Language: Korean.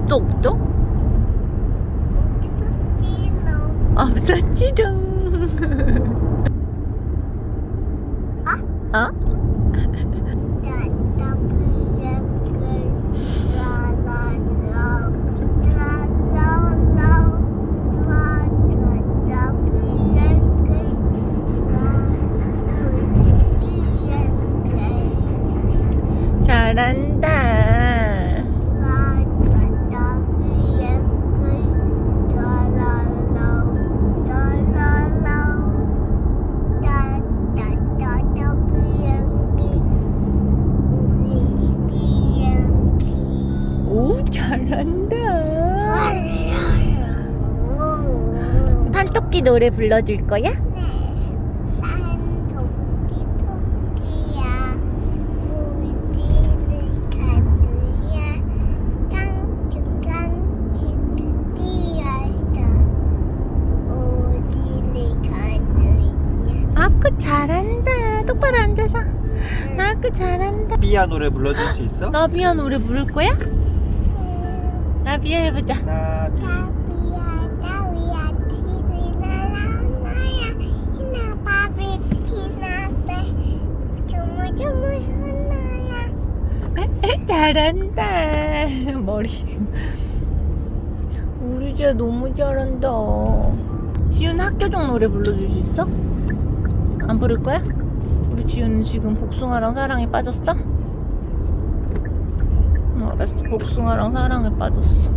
똑똑? 없었지롱. 어? 잘한다. 오, 잘한다. 산토끼 노래 불러줄 거야? 아그 잘한다. 똑바로 앉아서. 아그 잘한다. 비야 노래 불러줄 수 있어? 나비야 노래 부를 거야? 나비야 해보자. 나비. 잘한다. 머리. 우리 쟤 너무 잘한다. 지훈 학교종 노래 불러줄 수 있어? 안 부를 거야? 우리 지훈은 지금 복숭아랑 사랑에 빠졌어? 알았어. 복숭아랑 사랑에 빠졌어.